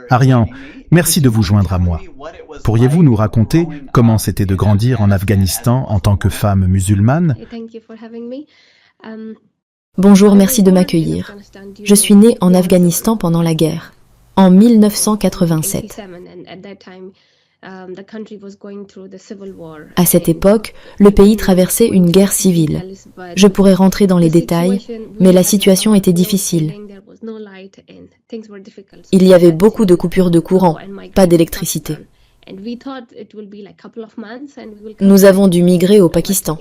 Arian, merci de vous joindre à moi. Pourriez-vous nous raconter comment c'était de grandir en Afghanistan en tant que femme musulmane? Bonjour, merci de m'accueillir. Je suis née en Afghanistan pendant la guerre, en 1987. À cette époque, le pays traversait une guerre civile. Je pourrais rentrer dans les détails, mais la situation était difficile. Il y avait beaucoup de coupures de courant, pas d'électricité. Nous avons dû migrer au Pakistan.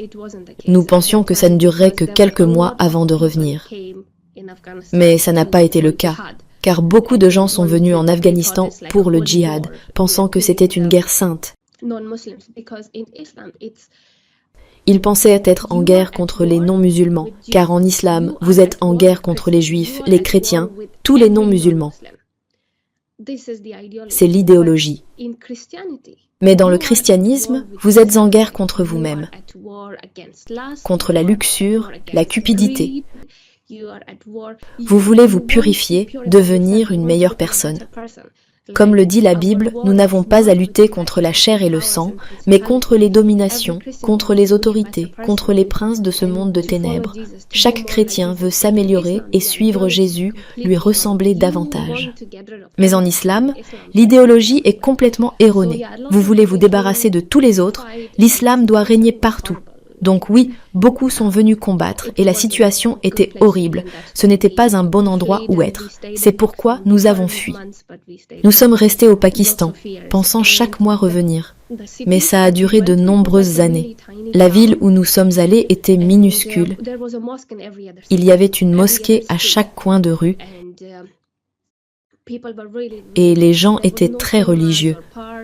Nous pensions que ça ne durerait que quelques mois avant de revenir. Mais ça n'a pas été le cas, car beaucoup de gens sont venus en Afghanistan pour le djihad, pensant que c'était une guerre sainte. Ils pensaient être en guerre contre les non-musulmans, car en islam, vous êtes en guerre contre les juifs, les chrétiens, tous les non-musulmans. C'est l'idéologie. Mais dans le christianisme, vous êtes en guerre contre vous-même, contre la luxure, la cupidité. Vous voulez vous purifier, devenir une meilleure personne. Comme le dit la Bible, nous n'avons pas à lutter contre la chair et le sang, mais contre les dominations, contre les autorités, contre les princes de ce monde de ténèbres. Chaque chrétien veut s'améliorer et suivre Jésus, lui ressembler davantage. Mais en islam, l'idéologie est complètement erronée. Vous voulez vous débarrasser de tous les autres, l'islam doit régner partout. Donc oui, beaucoup sont venus combattre et la situation était horrible. Ce n'était pas un bon endroit où être. C'est pourquoi nous avons fui. Nous sommes restés au Pakistan, pensant chaque mois revenir. Mais ça a duré de nombreuses années. La ville où nous sommes allés était minuscule. Il y avait une mosquée à chaque coin de rue. Et les gens étaient très religieux,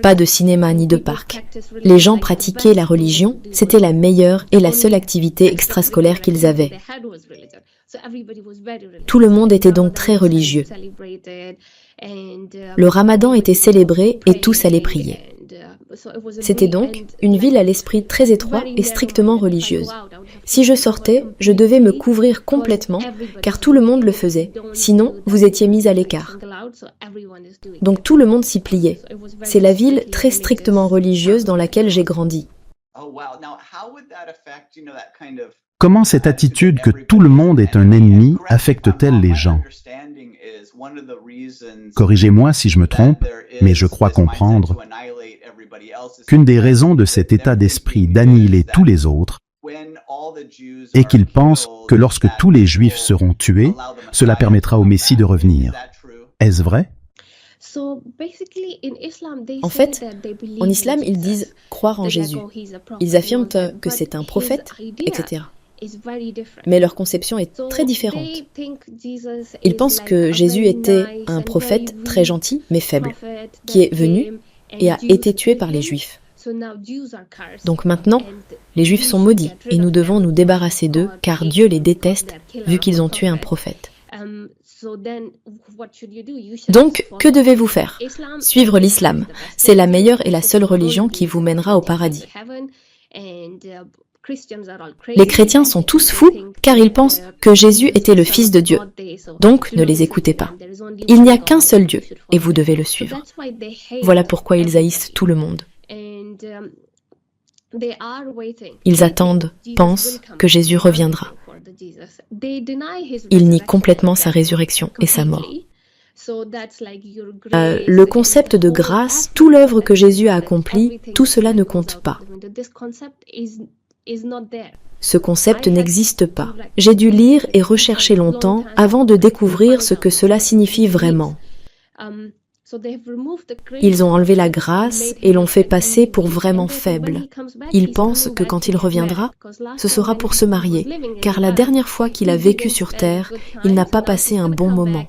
pas de cinéma ni de parc. Les gens pratiquaient la religion, c'était la meilleure et la seule activité extrascolaire qu'ils avaient. Tout le monde était donc très religieux. Le ramadan était célébré et tous allaient prier. C'était donc une ville à l'esprit très étroit et strictement religieuse. Si je sortais, je devais me couvrir complètement, car tout le monde le faisait. Sinon, vous étiez mis à l'écart. Donc tout le monde s'y pliait. C'est la ville très strictement religieuse dans laquelle j'ai grandi. Comment cette attitude que tout le monde est un ennemi affecte-t-elle les gens? Corrigez-moi si je me trompe, mais je crois comprendre qu'une des raisons de cet état d'esprit d'annihiler tous les autres est qu'ils pensent que lorsque tous les Juifs seront tués, cela permettra au Messie de revenir. Est-ce vrai? En fait, en islam, ils disent croire en Jésus. Ils affirment que c'est un prophète, etc. Mais leur conception est très différente. Ils pensent que Jésus était un prophète très gentil, mais faible, qui est venu et a été tué par les Juifs. Donc maintenant, les Juifs sont maudits et nous devons nous débarrasser d'eux car Dieu les déteste vu qu'ils ont tué un prophète. Donc, que devez-vous faire? Suivre l'islam. C'est la meilleure et la seule religion qui vous mènera au paradis. Les chrétiens sont tous fous car ils pensent que Jésus était le Fils de Dieu. Donc, ne les écoutez pas. Il n'y a qu'un seul Dieu et vous devez le suivre. Voilà pourquoi ils haïssent tout le monde. Ils attendent, pensent que Jésus reviendra. Ils nient complètement sa résurrection et sa mort. Le concept de grâce, toute l'œuvre que Jésus a accomplie, tout cela ne compte pas. Ce concept n'existe pas. J'ai dû lire et rechercher longtemps avant de découvrir ce que cela signifie vraiment. Ils ont enlevé la grâce et l'ont fait passer pour vraiment faible. Ils pensent que quand il reviendra, ce sera pour se marier, car la dernière fois qu'il a vécu sur terre, il n'a pas passé un bon moment.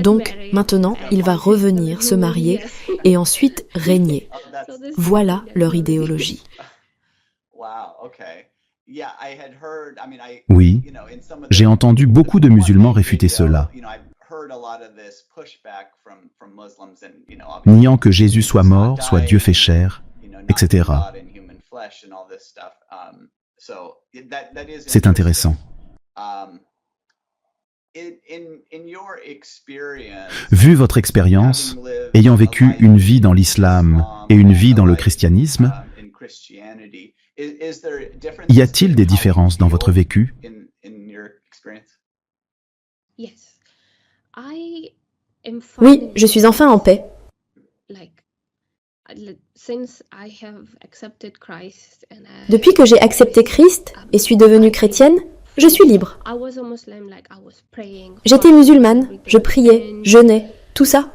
Donc maintenant, il va revenir se marier et ensuite régner. Voilà leur idéologie. Oui, j'ai entendu beaucoup de musulmans réfuter cela, niant que Jésus soit mort, soit Dieu fait chair, etc. C'est intéressant. Vu votre expérience, ayant vécu une vie dans l'islam et une vie dans le christianisme, y a-t-il des différences dans votre vécu? Oui, je suis enfin en paix. Depuis que j'ai accepté Christ et suis devenue chrétienne, je suis libre. J'étais musulmane, je priais, jeûnais, tout ça.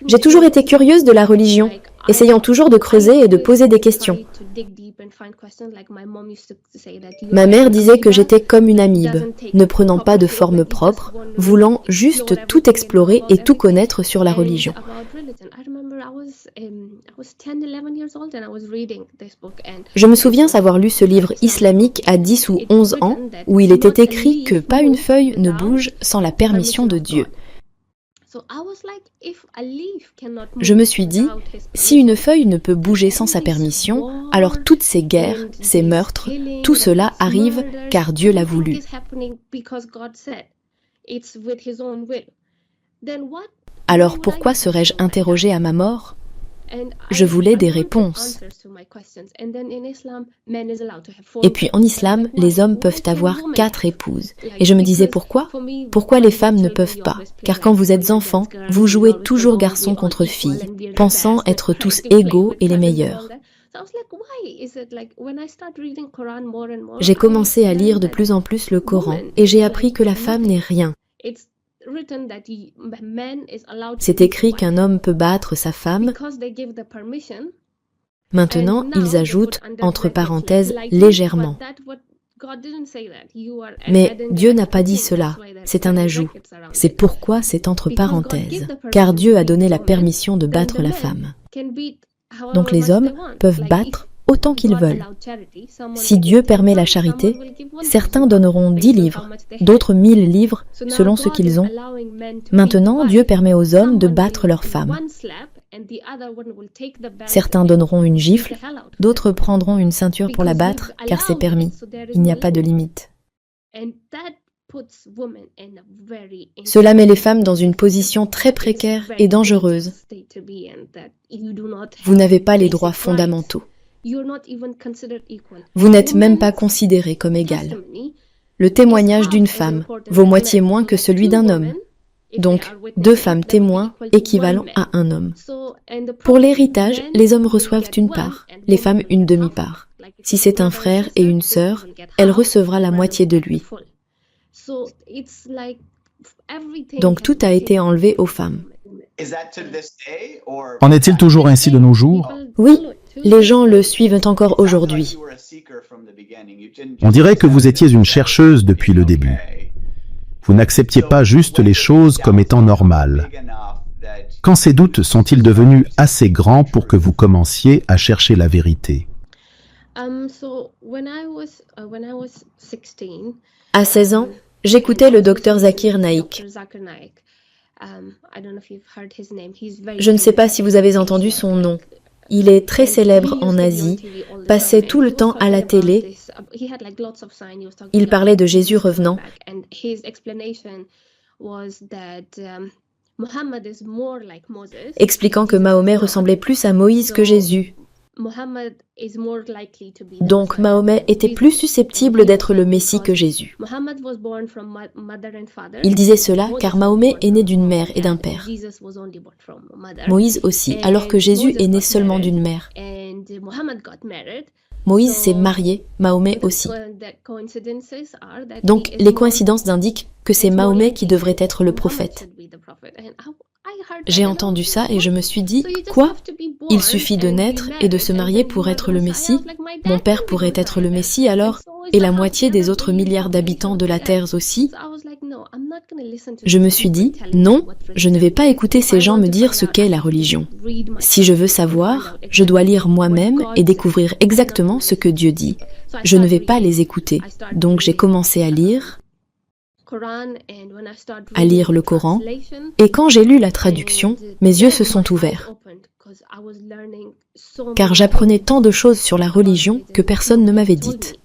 J'ai toujours été curieuse de la religion, essayant toujours de creuser et de poser des questions. Ma mère disait que j'étais comme une amibe, ne prenant pas de forme propre, voulant juste tout explorer et tout connaître sur la religion. Je me souviens avoir lu ce livre islamique à 10 ou 11 ans, où il était écrit que pas une feuille ne bouge sans la permission de Dieu. Je me suis dit, si une feuille ne peut bouger sans sa permission, alors toutes ces guerres, ces meurtres, tout cela arrive car Dieu l'a voulu. Alors pourquoi serais-je interrogée à ma mort? Je voulais des réponses. Et puis en islam, les hommes peuvent avoir 4 épouses. Et je me disais pourquoi? Pourquoi les femmes ne peuvent pas? Car quand vous êtes enfant, vous jouez toujours garçon contre fille, pensant être tous égaux et les meilleurs. J'ai commencé à lire de plus en plus le Coran et j'ai appris que la femme n'est rien. C'est écrit qu'un homme peut battre sa femme. Maintenant, ils ajoutent, entre parenthèses, légèrement. Mais Dieu n'a pas dit cela, c'est un ajout. C'est pourquoi c'est entre parenthèses, car Dieu a donné la permission de battre la femme. Donc les hommes peuvent battre autant qu'ils veulent. Si Dieu permet la charité, certains donneront 10 livres, d'autres 1000 livres, selon ce qu'ils ont. Maintenant, Dieu permet aux hommes de battre leurs femmes. Certains donneront une gifle, d'autres prendront une ceinture pour la battre, car c'est permis. Il n'y a pas de limite. Cela met les femmes dans une position très précaire et dangereuse. Vous n'avez pas les droits fondamentaux. Vous n'êtes même pas considéré comme égal. Le témoignage d'une femme vaut moitié moins que celui d'un homme. Donc, 2 femmes témoins équivalent à un homme. Pour l'héritage, les hommes reçoivent une part, les femmes une demi-part. Si c'est un frère et une sœur, elle recevra la moitié de lui. Donc tout a été enlevé aux femmes. En est-il toujours ainsi de nos jours? Oui, les gens le suivent encore aujourd'hui. On dirait que vous étiez une chercheuse depuis le début. Vous n'acceptiez pas juste les choses comme étant normales. Quand ces doutes sont-ils devenus assez grands pour que vous commenciez à chercher la vérité? À 16 ans, j'écoutais le docteur Zakir Naik. Je ne sais pas si vous avez entendu son nom. Il est très célèbre en Asie, passait tout le temps à la télé. Il parlait de Jésus revenant. Expliquant que Mahomet ressemblait plus à Moïse que Jésus. Donc Mahomet était plus susceptible d'être le Messie que Jésus. Il disait cela car Mahomet est né d'une mère et d'un père. Moïse aussi, alors que Jésus est né seulement d'une mère. Moïse s'est marié, Mahomet aussi. Donc les coïncidences indiquent que c'est Mahomet qui devrait être le prophète. J'ai entendu ça et je me suis dit, quoi? Il suffit de naître et de se marier pour être le Messie? Mon père pourrait être le Messie alors? Et la moitié des autres milliards d'habitants de la Terre aussi? Je me suis dit, non, je ne vais pas écouter ces gens me dire ce qu'est la religion. Si je veux savoir, je dois lire moi-même et découvrir exactement ce que Dieu dit. Je ne vais pas les écouter. Donc j'ai commencé à lire le Coran, et quand j'ai lu la traduction, mes yeux se sont ouverts, car j'apprenais tant de choses sur la religion que personne ne m'avait dites.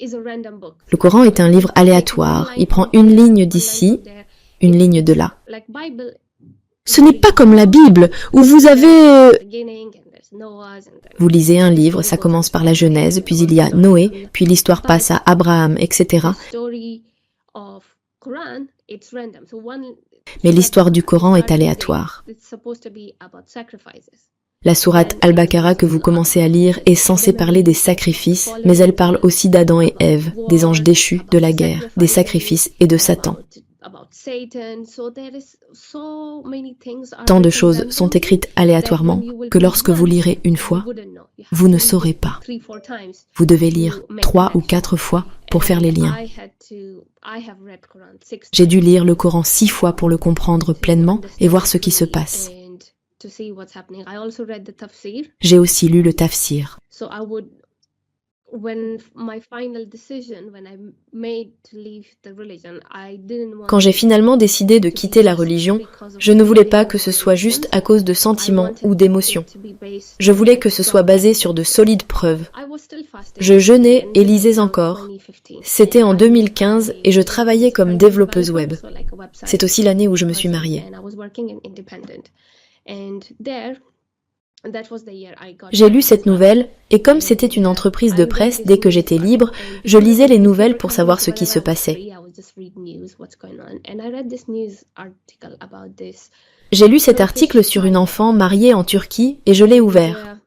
Le Coran est un livre aléatoire. Il prend une ligne d'ici, une ligne de là. Ce n'est pas comme la Bible, où vous avez... Vous lisez un livre, ça commence par la Genèse, puis il y a Noé, puis l'histoire passe à Abraham, etc. Mais l'histoire du Coran est aléatoire. La sourate Al-Baqarah que vous commencez à lire est censée parler des sacrifices, mais elle parle aussi d'Adam et Ève, des anges déchus, de la guerre, des sacrifices et de Satan. Tant de choses sont écrites aléatoirement que lorsque vous lirez une fois, vous ne saurez pas. Vous devez lire 3 ou 4 fois pour faire les liens. J'ai dû lire le Coran 6 fois pour le comprendre pleinement et voir ce qui se passe. J'ai aussi lu le tafsir. Quand j'ai finalement décidé de quitter la religion, je ne voulais pas que ce soit juste à cause de sentiments ou d'émotions. Je voulais que ce soit basé sur de solides preuves. Je jeûnais et lisais encore. C'était en 2015 et je travaillais comme développeuse web. C'est aussi l'année où je me suis mariée. J'ai lu cette nouvelle et comme c'était une entreprise de presse, dès que j'étais libre, je lisais les nouvelles pour savoir ce qui se passait. J'ai lu cet article sur une enfant mariée en Turquie et je l'ai ouvert.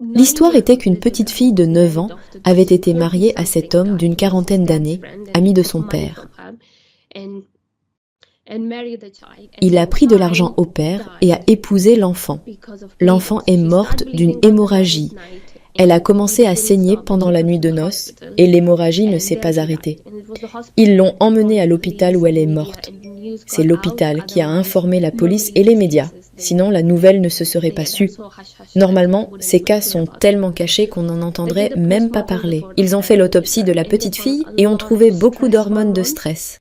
L'histoire était qu'une petite fille de 9 ans avait été mariée à cet homme d'une quarantaine d'années, ami de son père. Il a pris de l'argent au père et a épousé l'enfant. L'enfant est morte d'une hémorragie. Elle a commencé à saigner pendant la nuit de noces et l'hémorragie ne s'est pas arrêtée. Ils l'ont emmenée à l'hôpital où elle est morte. C'est l'hôpital qui a informé la police et les médias. Sinon, la nouvelle ne se serait pas sue. Normalement, ces cas sont tellement cachés qu'on n'en entendrait même pas parler. Ils ont fait l'autopsie de la petite fille et ont trouvé beaucoup d'hormones de stress.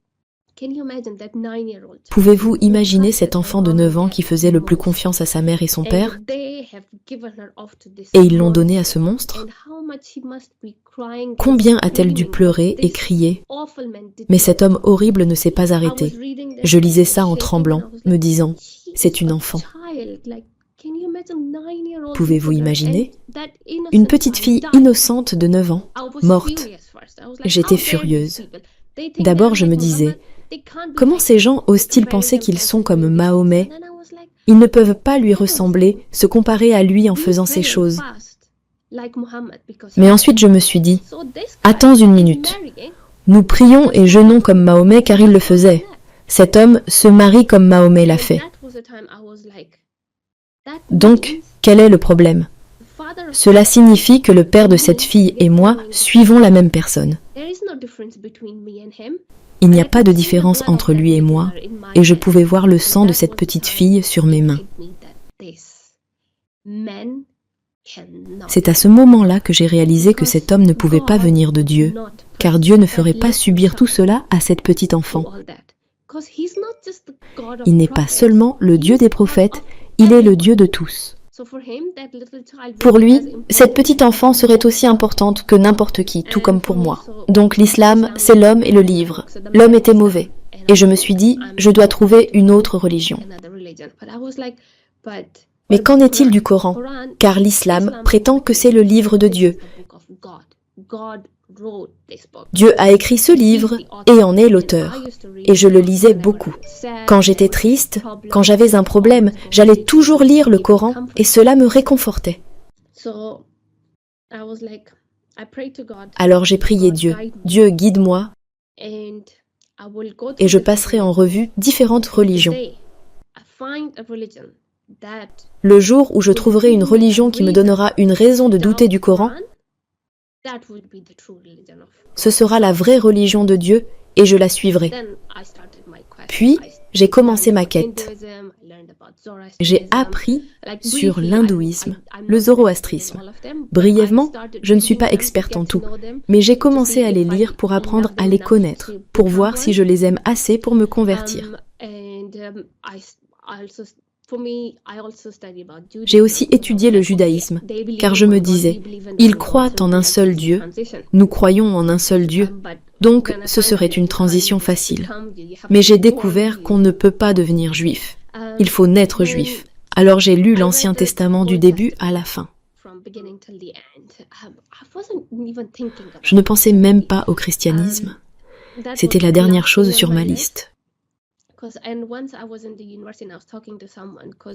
Pouvez-vous imaginer cet enfant de 9 ans qui faisait le plus confiance à sa mère et son père? Et ils l'ont donné à ce monstre? Combien a-t-elle dû pleurer et crier? Mais cet homme horrible ne s'est pas arrêté. Je lisais ça en tremblant, me disant, c'est une enfant. Pouvez-vous imaginer? Une petite fille innocente de 9 ans, morte. J'étais furieuse. D'abord, je me disais, comment ces gens osent-ils penser qu'ils sont comme Mahomet? Ils ne peuvent pas lui ressembler, se comparer à lui en faisant ces choses. Mais ensuite je me suis dit, attends une minute. Nous prions et jeûnons comme Mahomet car il le faisait. Cet homme se marie comme Mahomet l'a fait. Donc, quel est le problème? Cela signifie que le père de cette fille et moi suivons la même personne. Il n'y a pas de différence entre lui et moi, et je pouvais voir le sang de cette petite fille sur mes mains. C'est à ce moment-là que j'ai réalisé que cet homme ne pouvait pas venir de Dieu, car Dieu ne ferait pas subir tout cela à cette petite enfant. Il n'est pas seulement le Dieu des prophètes, il est le Dieu de tous. Pour lui, cette petite enfant serait aussi importante que n'importe qui, tout comme pour moi. Donc l'islam, c'est l'homme et le livre. L'homme était mauvais. Et je me suis dit, je dois trouver une autre religion. Mais qu'en est-il du Coran? Car l'islam prétend que c'est le livre de Dieu. Dieu a écrit ce livre et en est l'auteur. Et je le lisais beaucoup. Quand j'étais triste, quand j'avais un problème, j'allais toujours lire le Coran et cela me réconfortait. Alors j'ai prié Dieu. Dieu, guide-moi et je passerai en revue différentes religions. Le jour où je trouverai une religion qui me donnera une raison de douter du Coran, ce sera la vraie religion de Dieu et je la suivrai. Puis, j'ai commencé ma quête. J'ai appris sur l'hindouisme, le zoroastrisme. Brièvement, je ne suis pas experte en tout, mais j'ai commencé à les lire pour apprendre à les connaître, pour voir si je les aime assez pour me convertir. J'ai aussi étudié le judaïsme, car je me disais, ils croient en un seul Dieu, nous croyons en un seul Dieu, donc ce serait une transition facile. Mais j'ai découvert qu'on ne peut pas devenir juif, il faut naître juif. Alors j'ai lu l'Ancien Testament du début à la fin. Je ne pensais même pas au christianisme, c'était la dernière chose sur ma liste.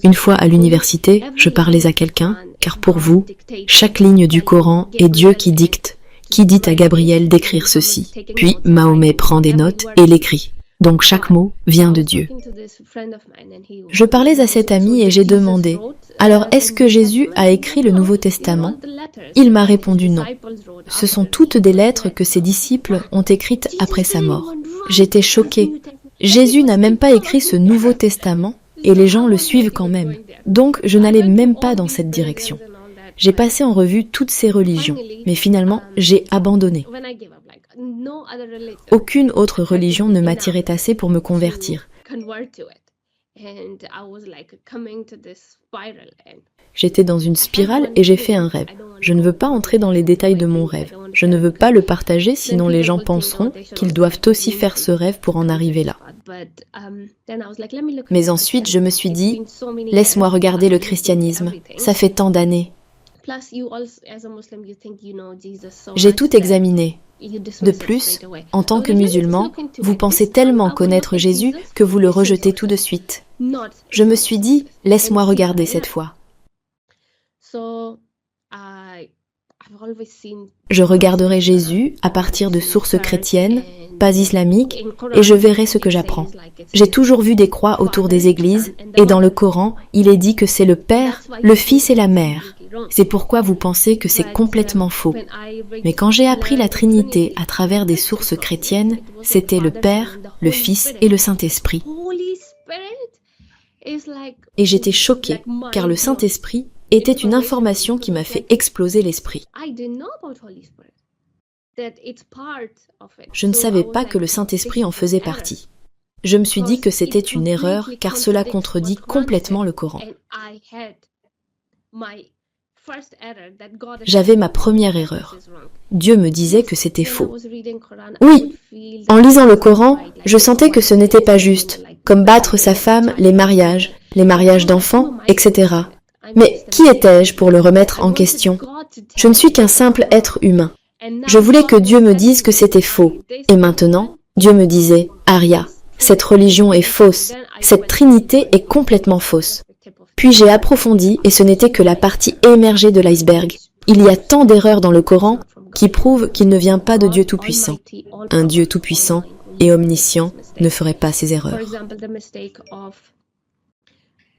Une fois à l'université, je parlais à quelqu'un, car pour vous, chaque ligne du Coran est Dieu qui dicte, qui dit à Gabriel d'écrire ceci. Puis Mahomet prend des notes et l'écrit. Donc chaque mot vient de Dieu. Je parlais à cet ami et j'ai demandé, alors est-ce que Jésus a écrit le Nouveau Testament? Il m'a répondu non. Ce sont toutes des lettres que ses disciples ont écrites après sa mort. J'étais choquée. Jésus n'a même pas écrit ce Nouveau Testament et les gens le suivent quand même. Donc je n'allais même pas dans cette direction. J'ai passé en revue toutes ces religions, mais finalement j'ai abandonné. Aucune autre religion ne m'attirait assez pour me convertir. J'étais dans une spirale et j'ai fait un rêve. Je ne veux pas entrer dans les détails de mon rêve. Je ne veux pas le partager, sinon les gens penseront qu'ils doivent aussi faire ce rêve pour en arriver là. Mais ensuite, je me suis dit, laisse-moi regarder le christianisme. Ça fait tant d'années. J'ai tout examiné. De plus, en tant que musulman, vous pensez tellement connaître Jésus que vous le rejetez tout de suite. Je me suis dit, laisse-moi regarder cette fois. Je regarderai Jésus à partir de sources chrétiennes, pas islamiques, et je verrai ce que j'apprends. J'ai toujours vu des croix autour des églises, et dans le Coran, il est dit que c'est le Père, le Fils et la Mère. C'est pourquoi vous pensez que c'est complètement faux. Mais quand j'ai appris la Trinité à travers des sources chrétiennes, c'était le Père, le Fils et le Saint-Esprit. Et j'étais choquée, car le Saint-Esprit était une information qui m'a fait exploser l'esprit. Je ne savais pas que le Saint-Esprit en faisait partie. Je me suis dit que c'était une erreur, car cela contredit complètement le Coran. J'avais ma première erreur. Dieu me disait que c'était faux. Oui, en lisant le Coran, je sentais que ce n'était pas juste, comme battre sa femme, les mariages d'enfants, etc. Mais qui étais-je pour le remettre en question? Je ne suis qu'un simple être humain. Je voulais que Dieu me dise que c'était faux. Et maintenant, Dieu me disait, Aria, cette religion est fausse, cette trinité est complètement fausse. Puis j'ai approfondi et ce n'était que la partie émergée de l'iceberg. Il y a tant d'erreurs dans le Coran qui prouvent qu'il ne vient pas de Dieu Tout-Puissant. Un Dieu Tout-Puissant et omniscient ne ferait pas ces erreurs.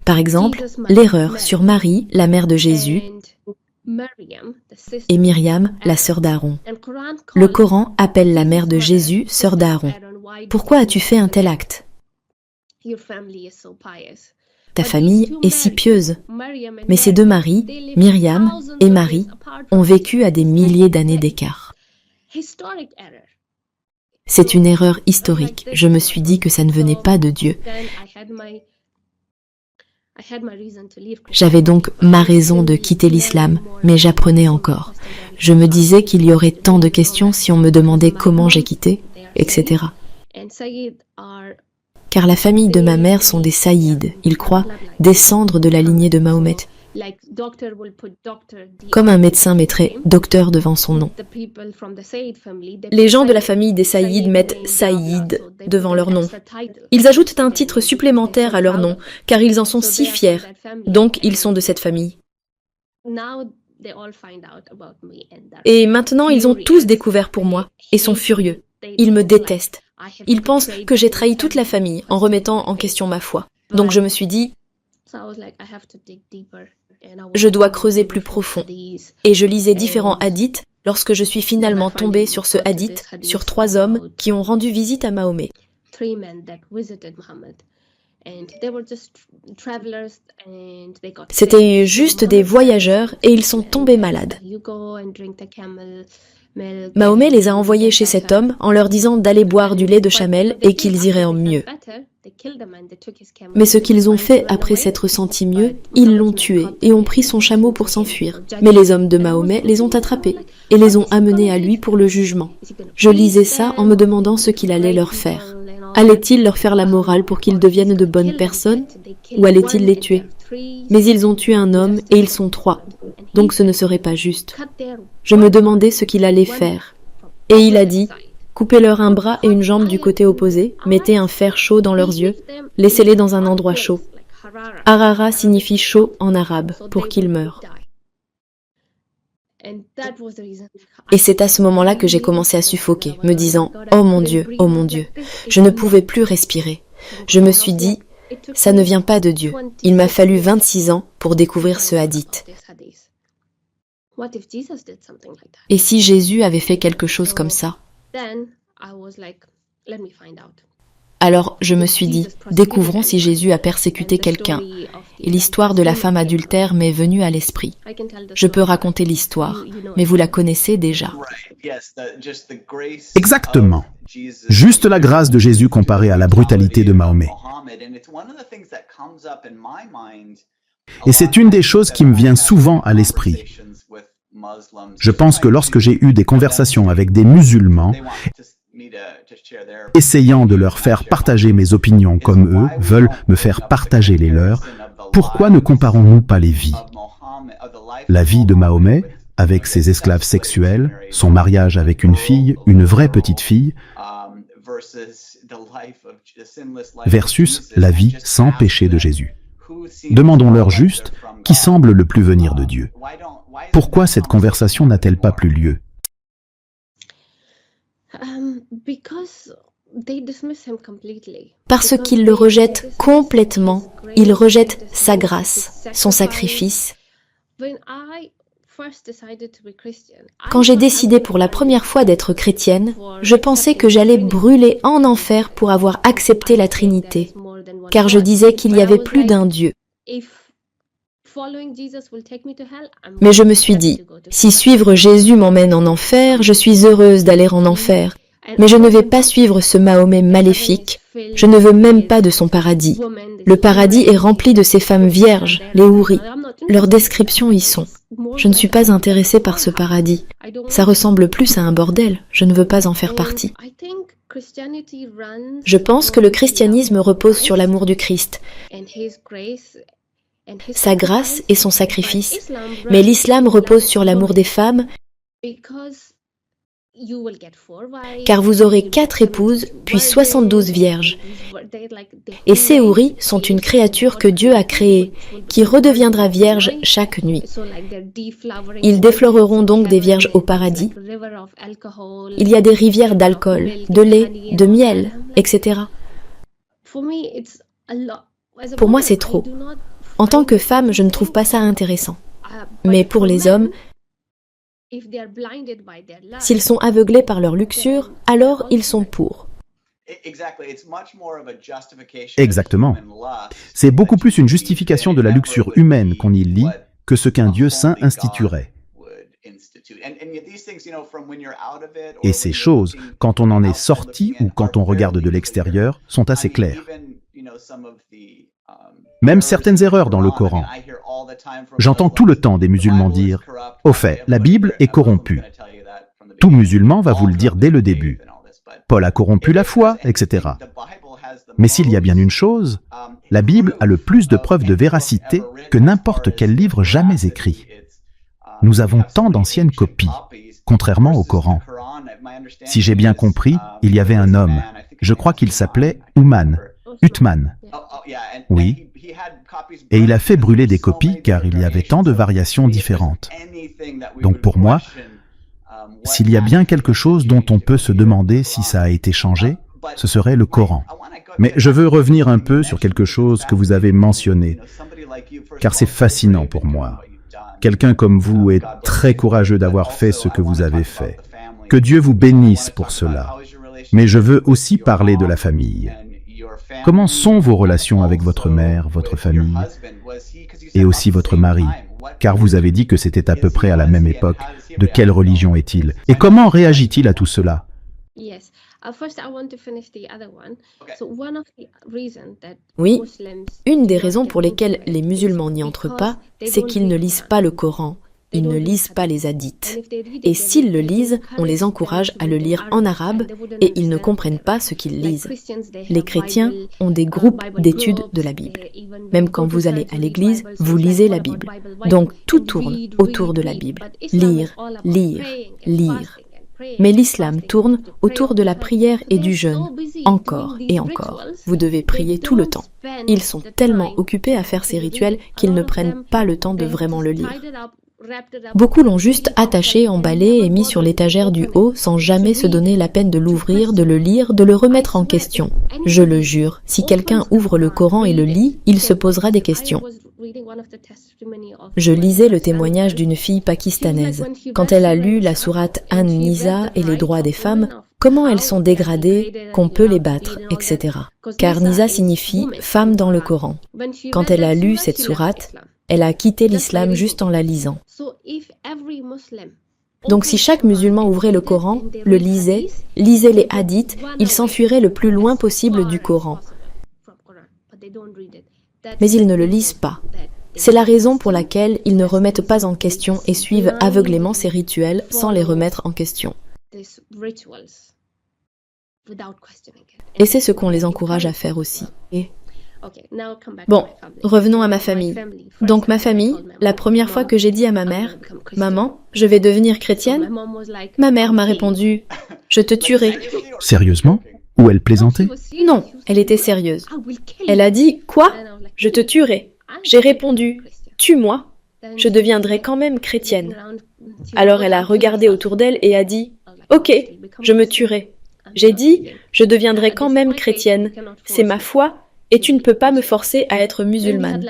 Par exemple, l'erreur sur Marie, la mère de Jésus, et Myriam, la sœur d'Aaron. Le Coran appelle la mère de Jésus sœur d'Aaron. Pourquoi as-tu fait un tel acte? Ta famille est si pieuse. Mais ces deux Maries, Myriam et Marie, ont vécu à des milliers d'années d'écart. C'est une erreur historique. Je me suis dit que ça ne venait pas de Dieu. J'avais donc ma raison de quitter l'islam, mais j'apprenais encore. Je me disais qu'il y aurait tant de questions si on me demandait comment j'ai quitté, etc. Car la famille de ma mère sont des saïds, ils croient descendre de la lignée de Mahomet. Comme un médecin mettrait docteur devant son nom. Les gens de la famille des saïds mettent saïd devant leur nom. Ils ajoutent un titre supplémentaire à leur nom, car ils en sont si fiers. Donc ils sont de cette famille. Et maintenant ils ont tous découvert pour moi, et sont furieux. Ils me détestent. Ils pensent que j'ai trahi toute la famille en remettant en question ma foi. Donc je me suis dit, je dois creuser plus profond. Et je lisais différents hadiths lorsque je suis finalement tombée sur ce hadith sur 3 hommes qui ont rendu visite à Mahomet. C'étaient juste des voyageurs et ils sont tombés malades. Mahomet les a envoyés chez cet homme en leur disant d'aller boire du lait de chamel et qu'ils iraient en mieux. Mais ce qu'ils ont fait après s'être sentis mieux, ils l'ont tué et ont pris son chameau pour s'enfuir. Mais les hommes de Mahomet les ont attrapés et les ont amenés à lui pour le jugement. Je lisais ça en me demandant ce qu'il allait leur faire. Allait-il leur faire la morale pour qu'ils deviennent de bonnes personnes ou allait-il les tuer? Mais ils ont tué un homme et ils sont 3, donc ce ne serait pas juste. Je me demandais ce qu'il allait faire. Et il a dit, coupez-leur un bras et une jambe du côté opposé, mettez un fer chaud dans leurs yeux, laissez-les dans un endroit chaud. Harara signifie chaud en arabe, pour qu'ils meurent. Et c'est à ce moment-là que j'ai commencé à suffoquer, me disant « Oh mon Dieu, je ne pouvais plus respirer. » Je me suis dit « Ça ne vient pas de Dieu. Il m'a fallu 26 ans pour découvrir ce hadith. » Et si Jésus avait fait quelque chose comme ça? Alors je me suis dit, découvrons si Jésus a persécuté quelqu'un. Et l'histoire de la femme adultère m'est venue à l'esprit. Je peux raconter l'histoire, mais vous la connaissez déjà. Exactement. Juste la grâce de Jésus comparée à la brutalité de Mahomet. Et c'est une des choses qui me vient souvent à l'esprit. Je pense que lorsque j'ai eu des conversations avec des musulmans, essayant de leur faire partager mes opinions comme eux veulent me faire partager les leurs, pourquoi ne comparons-nous pas les vies? La vie de Mahomet, avec ses esclaves sexuels, son mariage avec une fille, une vraie petite fille, versus la vie sans péché de Jésus. Demandons-leur juste qui semble le plus venir de Dieu. Pourquoi cette conversation n'a-t-elle pas plus lieu? Parce qu'ils le rejettent complètement, ils rejettent sa grâce, son sacrifice. Quand j'ai décidé pour la première fois d'être chrétienne, je pensais que j'allais brûler en enfer pour avoir accepté la Trinité, car je disais qu'il y avait plus d'un Dieu. Mais je me suis dit, si suivre Jésus m'emmène en enfer, je suis heureuse d'aller en enfer. Mais je ne vais pas suivre ce Mahomet maléfique. Je ne veux même pas de son paradis. Le paradis est rempli de ces femmes vierges, les houris. Leurs descriptions y sont. Je ne suis pas intéressée par ce paradis. Ça ressemble plus à un bordel. Je ne veux pas en faire partie. Je pense que le christianisme repose sur l'amour du Christ, sa grâce et son sacrifice. Mais l'islam repose sur l'amour des femmes, car vous aurez 4 épouses, puis 72 vierges. Et ces houris sont une créature que Dieu a créée, qui redeviendra vierge chaque nuit. Ils défloreront donc des vierges au paradis. Il y a des rivières d'alcool, de lait, de miel, etc. Pour moi, c'est trop. En tant que femme, je ne trouve pas ça intéressant. Mais pour les hommes, s'ils sont aveuglés par leur luxure, alors ils sont pour. Exactement. C'est beaucoup plus une justification de la luxure humaine qu'on y lit que ce qu'un Dieu saint instituerait. Et ces choses, quand on en est sorti ou quand on regarde de l'extérieur, sont assez claires. Même certaines erreurs dans le Coran. J'entends tout le temps des musulmans dire « Au fait, la Bible est corrompue ». Tout musulman va vous le dire dès le début. Paul a corrompu la foi, etc. Mais s'il y a bien une chose, la Bible a le plus de preuves de véracité que n'importe quel livre jamais écrit. Nous avons tant d'anciennes copies, contrairement au Coran. Si j'ai bien compris, il y avait un homme, je crois qu'il s'appelait Uthman. Oui. Et il a fait brûler des copies car il y avait tant de variations différentes. Donc pour moi, s'il y a bien quelque chose dont on peut se demander si ça a été changé, ce serait le Coran. Mais je veux revenir un peu sur quelque chose que vous avez mentionné, car c'est fascinant pour moi. Quelqu'un comme vous est très courageux d'avoir fait ce que vous avez fait. Que Dieu vous bénisse pour cela. Mais je veux aussi parler de la famille. Comment sont vos relations avec votre mère, votre famille, et aussi votre mari? Car vous avez dit que c'était à peu près à la même époque. De quelle religion est-il? Et comment réagit-il à tout cela? Oui, une des raisons pour lesquelles les musulmans n'y entrent pas, c'est qu'ils ne lisent pas le Coran, ils ne lisent pas les hadiths. Et s'ils le lisent, on les encourage à le lire en arabe et ils ne comprennent pas ce qu'ils lisent. Les chrétiens ont des groupes d'études de la Bible. Même quand vous allez à l'église, vous lisez la Bible. Donc tout tourne autour de la Bible. Lire, lire, lire. Mais l'islam tourne autour de la prière et du jeûne, encore et encore. Vous devez prier tout le temps. Ils sont tellement occupés à faire ces rituels qu'ils ne prennent pas le temps de vraiment le lire. Beaucoup l'ont juste attaché, emballé et mis sur l'étagère du haut sans jamais se donner la peine de l'ouvrir, de le lire, de le remettre en question. Je le jure, si quelqu'un ouvre le Coran et le lit, il se posera des questions. Je lisais le témoignage d'une fille pakistanaise. Quand elle a lu la sourate An-Nisa et les droits des femmes, comment elles sont dégradées, qu'on peut les battre, etc. Car Nisa signifie femme dans le Coran. Quand elle a lu cette sourate, elle a quitté l'islam juste en la lisant. Donc si chaque musulman ouvrait le Coran, le lisait les hadiths, il s'enfuirait le plus loin possible du Coran. Mais ils ne le lisent pas. C'est la raison pour laquelle ils ne remettent pas en question et suivent aveuglément ces rituels sans les remettre en question. Et c'est ce qu'on les encourage à faire aussi. Bon, revenons à ma famille. Donc ma famille, la première fois que j'ai dit à ma mère, « Maman, je vais devenir chrétienne », ma mère m'a répondu, « Je te tuerai ». Sérieusement? Ou elle plaisantait? Non, elle était sérieuse. Elle a dit, « Quoi? Je te tuerai ». J'ai répondu, « Tue-moi, je deviendrai quand même chrétienne ». Alors elle a regardé autour d'elle et a dit, « Ok, je me tuerai ». J'ai dit, « Je deviendrai quand même chrétienne, c'est ma foi, et tu ne peux pas me forcer à être musulmane. »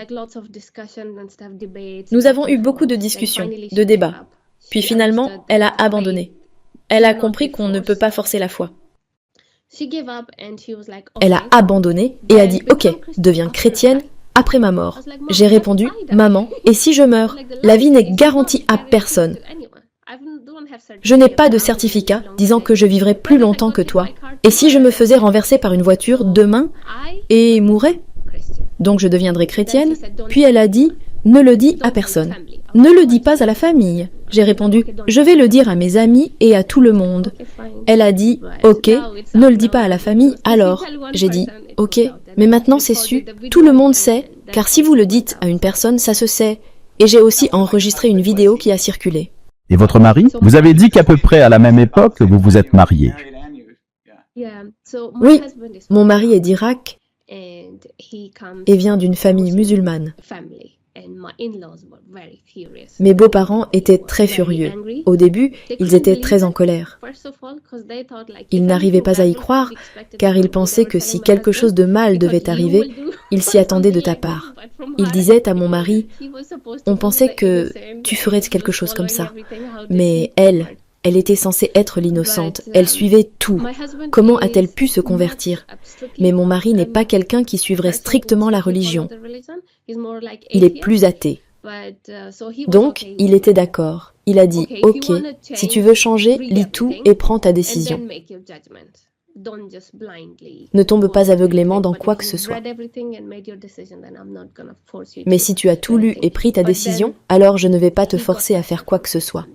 Nous avons eu beaucoup de discussions, de débats. Puis finalement, elle a abandonné. Elle a compris qu'on ne peut pas forcer la foi. Elle a abandonné et a dit « Ok, deviens chrétienne après ma mort. » J'ai répondu « Maman, et si je meurs? La vie n'est garantie à personne. Je n'ai pas de certificat disant que je vivrai plus longtemps que toi. Et si je me faisais renverser par une voiture demain et mourais? Donc je deviendrai chrétienne. » Puis elle a dit « Ne le dis à personne. Ne le dis pas à la famille. » J'ai répondu « Je vais le dire à mes amis et à tout le monde. » Elle a dit « Ok, ne le dis pas à la famille alors. » J'ai dit « Ok, mais maintenant c'est su, tout le monde sait, car si vous le dites à une personne, ça se sait. » Et j'ai aussi enregistré une vidéo qui a circulé. Et votre mari? Vous avez dit qu'à peu près à la même époque, vous vous êtes mariés. Oui, mon mari est d'Irak et vient d'une famille musulmane. Mes beaux-parents étaient très furieux. Au début, ils étaient très en colère. Ils n'arrivaient pas à y croire, car ils pensaient que si quelque chose de mal devait arriver, ils s'y attendaient de ta part. Ils disaient à mon mari, « On pensait que tu ferais quelque chose comme ça. » Mais elle était censée être l'innocente. Elle suivait tout. Comment a-t-elle pu se convertir? Mais mon mari n'est pas quelqu'un qui suivrait strictement la religion. Il est plus athée. Donc, il était d'accord. Il a dit, « Ok, si tu veux changer, lis tout et prends ta décision. Ne tombe pas aveuglément dans quoi que ce soit. Mais si tu as tout lu et pris ta décision, alors je ne vais pas te forcer à faire quoi que ce soit. »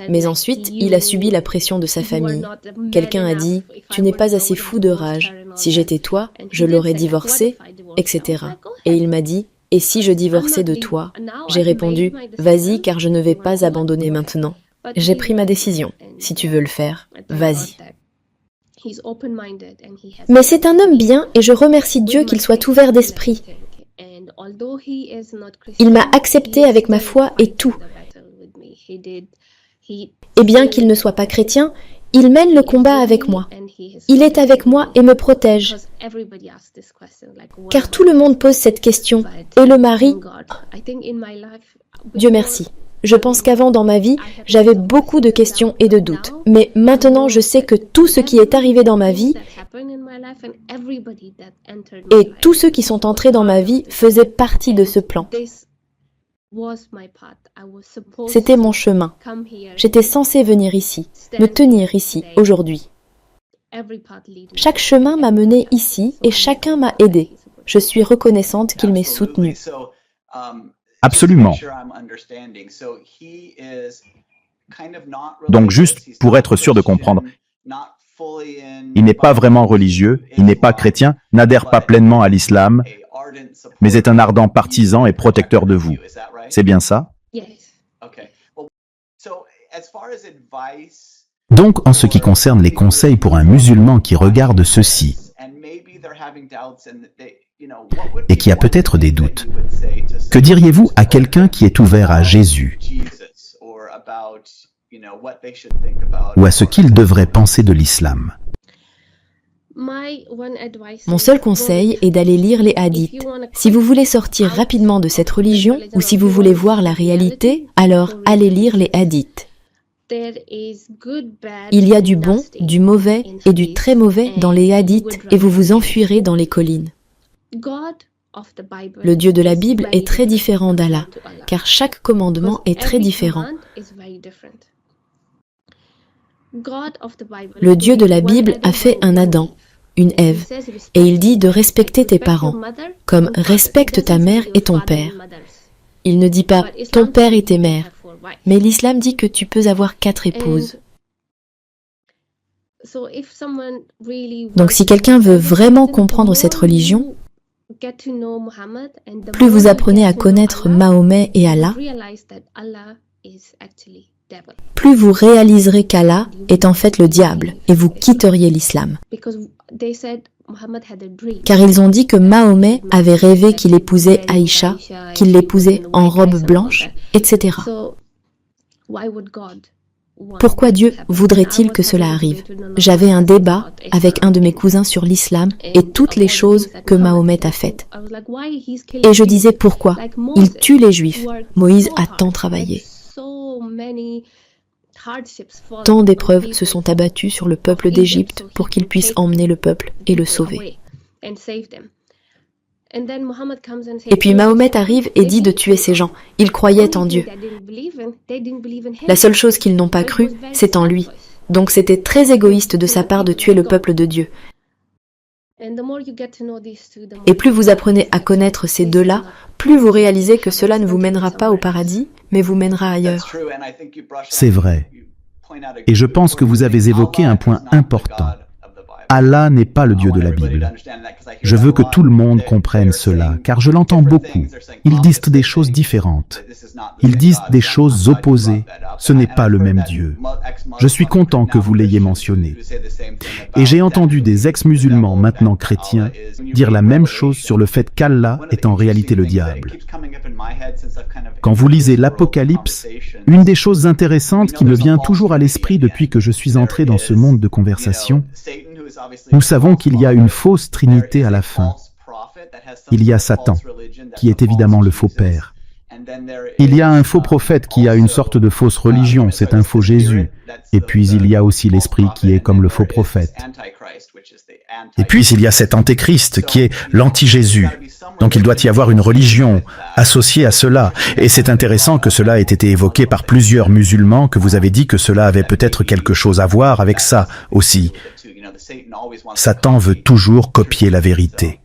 Mais ensuite, il a subi la pression de sa famille. Quelqu'un a dit « Tu n'es pas assez fou de rage. Si j'étais toi, je l'aurais divorcé, etc. » Et il m'a dit « Et si je divorçais de toi ?» J'ai répondu « Vas-y, car je ne vais pas abandonner maintenant. J'ai pris ma décision. Si tu veux le faire, vas-y. » Mais c'est un homme bien et je remercie Dieu qu'il soit ouvert d'esprit. Il m'a accepté avec ma foi et tout. Et bien qu'il ne soit pas chrétien, il mène le combat avec moi. Il est avec moi et me protège. Car tout le monde pose cette question. Et le mari, Dieu merci. Je pense qu'avant dans ma vie, j'avais beaucoup de questions et de doutes. Mais maintenant, je sais que tout ce qui est arrivé dans ma vie et tous ceux qui sont entrés dans ma vie faisaient partie de ce plan. C'était mon chemin. J'étais censée venir ici, me tenir ici, aujourd'hui. Chaque chemin m'a mené ici et chacun m'a aidé. Je suis reconnaissante qu'il m'ait soutenue. Absolument. Donc juste pour être sûr de comprendre, il n'est pas vraiment religieux, il n'est pas chrétien, n'adhère pas pleinement à l'islam, mais est un ardent partisan et protecteur de vous. C'est bien ça? Donc, en ce qui concerne les conseils pour un musulman qui regarde ceci et qui a peut-être des doutes, que diriez-vous à quelqu'un qui est ouvert à Jésus ou à ce qu'il devrait penser de l'islam? Mon seul conseil est d'aller lire les hadiths. Si vous voulez sortir rapidement de cette religion ou si vous voulez voir la réalité, alors allez lire les hadiths. Il y a du bon, du mauvais et du très mauvais dans les hadiths et vous vous enfuirez dans les collines. Le Dieu de la Bible est très différent d'Allah, car chaque commandement est très différent. Le Dieu de la Bible a fait un Adam, une Ève, et il dit de respecter tes parents, comme respecte ta mère et ton père. Il ne dit pas ton père et tes mères, mais l'islam dit que tu peux avoir 4 épouses. Donc si quelqu'un veut vraiment comprendre cette religion, plus vous apprenez à connaître Mahomet et Allah, plus vous réaliserez qu'Allah est en fait le diable et vous quitteriez l'islam. Car ils ont dit que Mahomet avait rêvé qu'il épousait Aïcha, qu'il l'épousait en robe blanche, etc. Pourquoi Dieu voudrait-il que cela arrive? J'avais un débat avec un de mes cousins sur l'islam et toutes les choses que Mahomet a faites. Et je disais pourquoi? Il tue les Juifs. Moïse a tant travaillé. Tant d'épreuves se sont abattues sur le peuple d'Égypte pour qu'il puisse emmener le peuple et le sauver. Et puis Mahomet arrive et dit de tuer ces gens. Ils croyaient en Dieu. La seule chose qu'ils n'ont pas cru, c'est en lui. Donc c'était très égoïste de sa part de tuer le peuple de Dieu. Et plus vous apprenez à connaître ces deux-là, plus vous réalisez que cela ne vous mènera pas au paradis, mais vous mènera ailleurs. C'est vrai. Et je pense que vous avez évoqué un point important. Allah n'est pas le Dieu de la Bible. Je veux que tout le monde comprenne cela, car je l'entends beaucoup. Ils disent des choses différentes. Ils disent des choses opposées. Ce n'est pas le même Dieu. Je suis content que vous l'ayez mentionné. Et j'ai entendu des ex-musulmans, maintenant chrétiens, dire la même chose sur le fait qu'Allah est en réalité le diable. Quand vous lisez l'Apocalypse, une des choses intéressantes qui me vient toujours à l'esprit depuis que je suis entré dans ce monde de conversation, nous savons qu'il y a une fausse trinité à la fin. Il y a Satan, qui est évidemment le faux père. Il y a un faux prophète qui a une sorte de fausse religion, c'est un faux Jésus. Et puis il y a aussi l'esprit qui est comme le faux prophète. Et puis il y a cet antéchrist qui est l'anti-Jésus. Donc il doit y avoir une religion associée à cela. Et c'est intéressant que cela ait été évoqué par plusieurs musulmans, que vous avez dit que cela avait peut-être quelque chose à voir avec ça aussi. Satan veut toujours copier la vérité.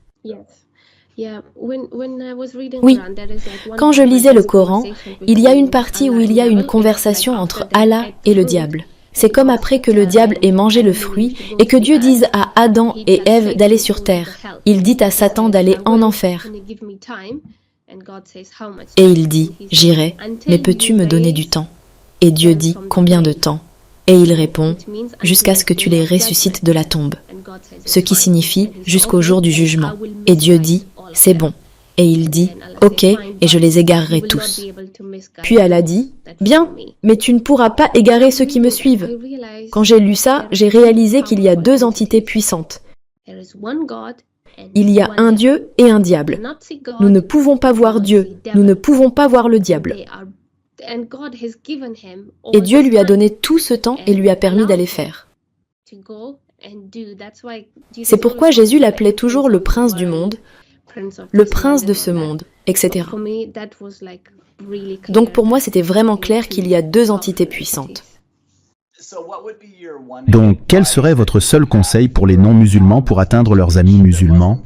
Oui, quand je lisais le Coran, il y a une partie où il y a une conversation entre Allah et le diable. C'est comme après que le diable ait mangé le fruit et que Dieu dise à Adam et Ève d'aller sur terre. Il dit à Satan d'aller en enfer. Et il dit, j'irai, mais peux-tu me donner du temps? Et Dieu dit, combien de temps? Et il répond, jusqu'à ce que tu les ressuscites de la tombe. Ce qui signifie jusqu'au jour du jugement. Et Dieu dit, c'est bon. Et il dit, ok, et je les égarerai tous. Puis Allah dit, bien, mais tu ne pourras pas égarer ceux qui me suivent. Quand j'ai lu ça, j'ai réalisé qu'il y a 2 entités puissantes. Il y a un Dieu et un diable. Nous ne pouvons pas voir Dieu, nous ne pouvons pas voir le diable. Et Dieu lui a donné tout ce temps et lui a permis d'aller faire. C'est pourquoi Jésus l'appelait toujours le prince du monde, le prince de ce monde, etc. Donc pour moi, c'était vraiment clair qu'il y a deux entités puissantes. Donc, quel serait votre seul conseil pour les non-musulmans pour atteindre leurs amis musulmans?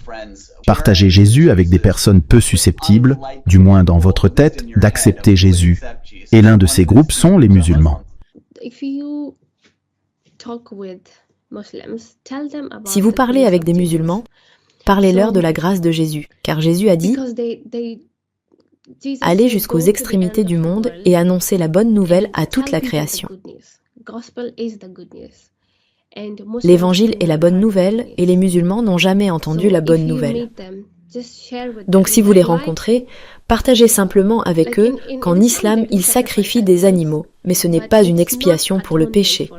Partagez Jésus avec des personnes peu susceptibles, du moins dans votre tête, d'accepter Jésus. Et l'un de ces groupes sont les musulmans. Si vous parlez avec des musulmans, parlez-leur de la grâce de Jésus, car Jésus a dit « Allez jusqu'aux extrémités du monde et annoncez la bonne nouvelle à toute la création ». L'Évangile est la bonne nouvelle et les musulmans n'ont jamais entendu la bonne nouvelle. Donc si vous les rencontrez, partagez simplement avec eux qu'en islam, ils sacrifient des animaux, mais ce n'est pas une expiation pour le péché.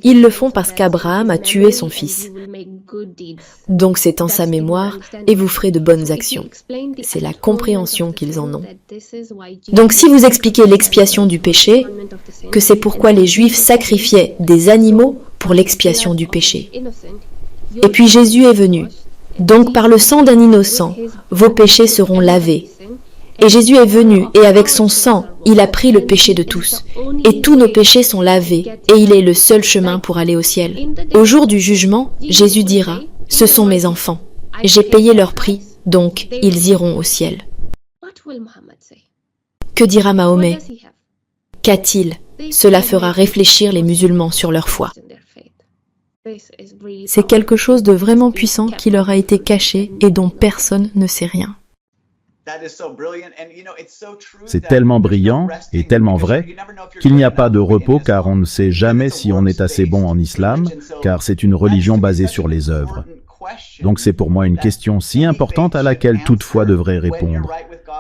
Ils le font parce qu'Abraham a tué son fils. Donc c'est en sa mémoire et vous ferez de bonnes actions. C'est la compréhension qu'ils en ont. Donc si vous expliquez l'expiation du péché, que c'est pourquoi les Juifs sacrifiaient des animaux pour l'expiation du péché. Et puis Jésus est venu. Donc par le sang d'un innocent, vos péchés seront lavés. Et Jésus est venu, et avec son sang, il a pris le péché de tous. Et tous nos péchés sont lavés, et il est le seul chemin pour aller au ciel. Au jour du jugement, Jésus dira, « Ce sont mes enfants. J'ai payé leur prix, donc ils iront au ciel. » Que dira Mahomet? Qu'a-t-il? Cela fera réfléchir les musulmans sur leur foi. C'est quelque chose de vraiment puissant qui leur a été caché et dont personne ne sait rien. C'est tellement brillant et tellement vrai qu'il n'y a pas de repos car on ne sait jamais si on est assez bon en islam, car c'est une religion basée sur les œuvres. Donc c'est pour moi une question si importante à laquelle toute foi devrait répondre.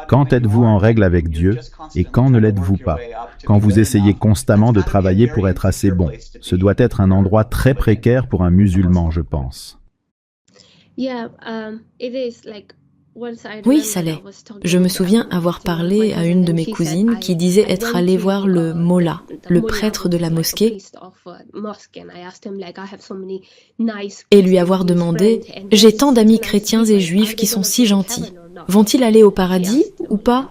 Quand êtes-vous en règle avec Dieu et quand ne l'êtes-vous pas? Quand vous essayez constamment de travailler pour être assez bon. Ce doit être un endroit très précaire pour un musulman, je pense. Oui, ça l'est. Je me souviens avoir parlé à une de mes cousines qui disait être allée voir le mollah, le prêtre de la mosquée, et lui avoir demandé « J'ai tant d'amis chrétiens et juifs qui sont si gentils. Vont-ils aller au paradis ou pas ?»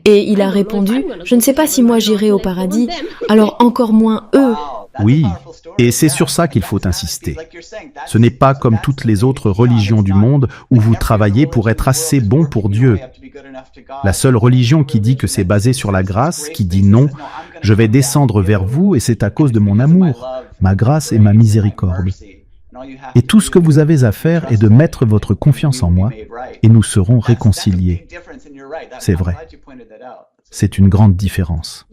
Et il a répondu « Je ne sais pas si moi j'irai au paradis, alors encore moins eux. » Oui, et c'est sur ça qu'il faut insister. Ce n'est pas comme toutes les autres religions du monde où vous travaillez pour être assez bon pour Dieu. La seule religion qui dit que c'est basé sur la grâce, qui dit non, je vais descendre vers vous et c'est à cause de mon amour, ma grâce et ma miséricorde. Et tout ce que vous avez à faire est de mettre votre confiance en moi et nous serons réconciliés. C'est vrai. C'est une grande différence.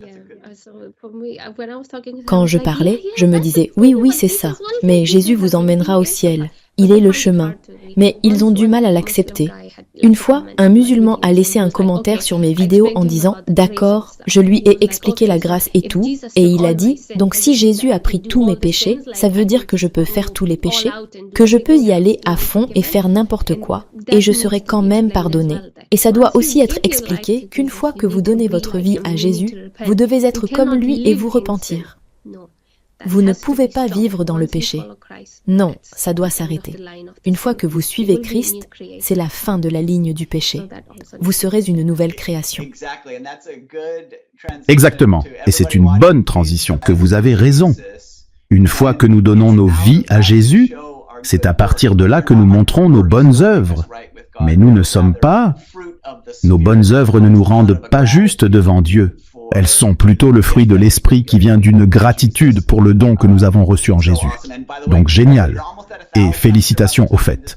Quand je parlais, je me disais « Oui, oui, c'est ça, mais Jésus vous emmènera au ciel. Il est le chemin. » Mais ils ont du mal à l'accepter. Une fois, un musulman a laissé un commentaire sur mes vidéos en disant « D'accord, je lui ai expliqué la grâce et tout. » Et il a dit « Donc si Jésus a pris tous mes péchés, ça veut dire que je peux faire tous les péchés, que je peux y aller à fond et faire n'importe quoi, et je serai quand même pardonné. » Et ça doit aussi être expliqué qu'une fois que vous donnez votre vie à Jésus, vous devez être comme lui et vous repentir. Vous ne pouvez pas vivre dans le péché. Non, ça doit s'arrêter. Une fois que vous suivez Christ, c'est la fin de la ligne du péché. Vous serez une nouvelle création. Exactement. Et c'est une bonne transition, que vous avez raison. Une fois que nous donnons nos vies à Jésus, c'est à partir de là que nous montrons nos bonnes œuvres. Mais nous ne sommes pas. Nos bonnes œuvres ne nous rendent pas justes devant Dieu. Elles sont plutôt le fruit de l'esprit qui vient d'une gratitude pour le don que nous avons reçu en Jésus. Donc génial. Et félicitations au fait.